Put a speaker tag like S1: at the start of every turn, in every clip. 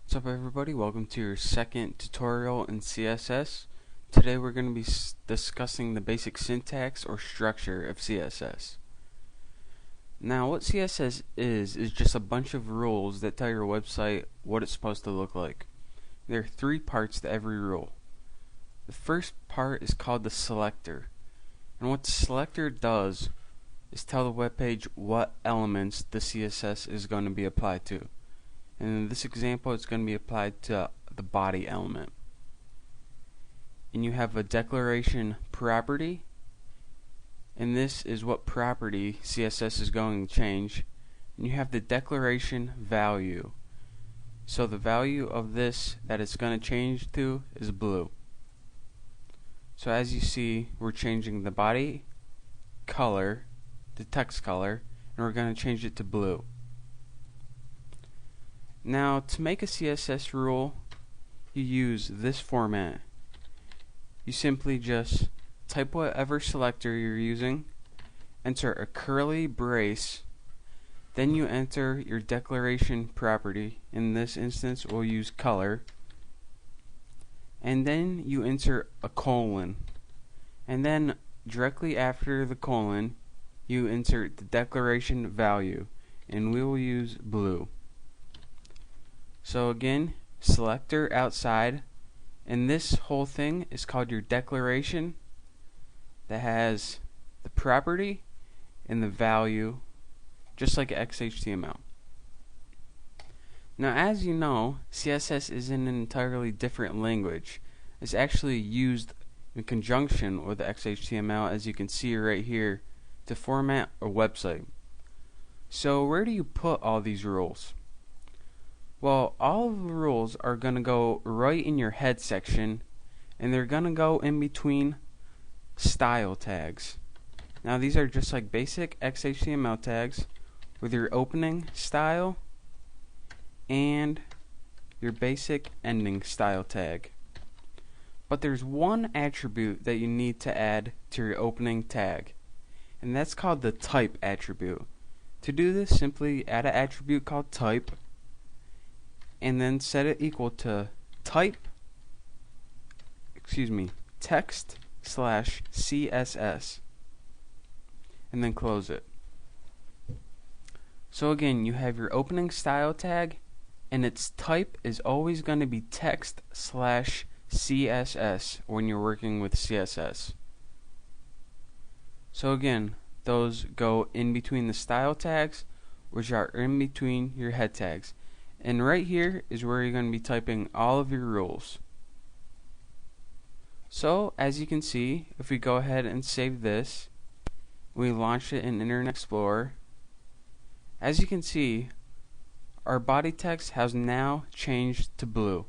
S1: What's up everybody, welcome to your second tutorial in CSS. Today we're going to be discussing the basic syntax or structure of CSS. Now what CSS is just a bunch of rules that tell your website what it's supposed to look like. There are three parts to every rule. The first part is called the selector, and what the selector does is tell the web page what elements the CSS is going to be applied to. And in this example, it's going to be applied to the body element. And you have a declaration property, and this is what property CSS is going to change. And you have the declaration value. So the value of this that it's going to change to is blue. So as you see, we're changing the body color, the text color, and we're going to change it to blue. Now, to make a CSS rule, you use this format. You simply just type whatever selector you're using, enter a curly brace, then you enter your declaration property. In this instance, we'll use color, and then you enter a colon, and then directly after the colon, you insert the declaration value, and we will use blue. So again, selector outside, and this whole thing is called your declaration that has the property and the value just like XHTML. Now as you know, CSS is in an entirely different language. It's actually used in conjunction with XHTML, as you can see right here, to format a website. So where do you put all these rules? Well, all of the rules are going to go right in your head section, and they're going to go in between style tags. Now these are just like basic XHTML tags with your opening style and your basic ending style tag. But there's one attribute that you need to add to your opening tag, and that's called the type attribute. To do this, simply add an attribute called type, and then set it equal to text/CSS, and then close it. So again, you have your opening style tag, and its type is always going to be text/CSS when you're working with CSS. So again, those go in between the style tags, which are in between your head tags. And right here is where you're going to be typing all of your rules. So as you can see, if we go ahead and save this, we launch it in Internet Explorer, as you can see, our body text has now changed to blue.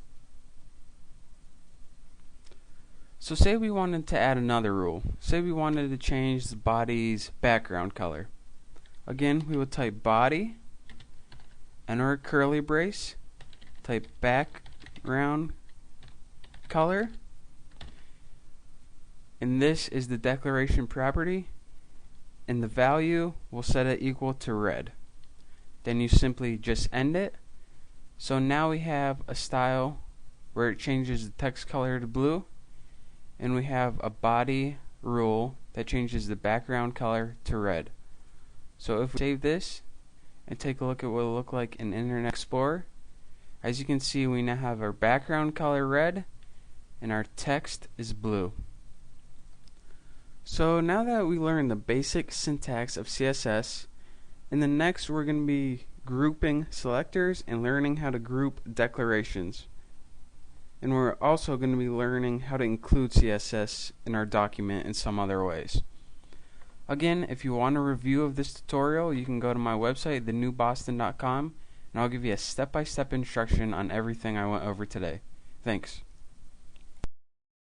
S1: So say we wanted to add another rule. Say we wanted to change the body's background color. Again, we would type body, enter a curly brace, type background color, and this is the declaration property, and the value will set it equal to red. Then you simply just end it. So now we have a style where it changes the text color to blue, and we have a body rule that changes the background color to red. So if we save this and take a look at what it'll look like in Internet Explorer, as you can see, we now have our background color red and our text is blue. So now that we learned the basic syntax of CSS, in the next we're going to be grouping selectors and learning how to group declarations. And we're also going to be learning how to include CSS in our document in some other ways. Again, if you want a review of this tutorial, you can go to my website, thenewboston.com, and I'll give you a step-by-step instruction on everything I went over today. Thanks.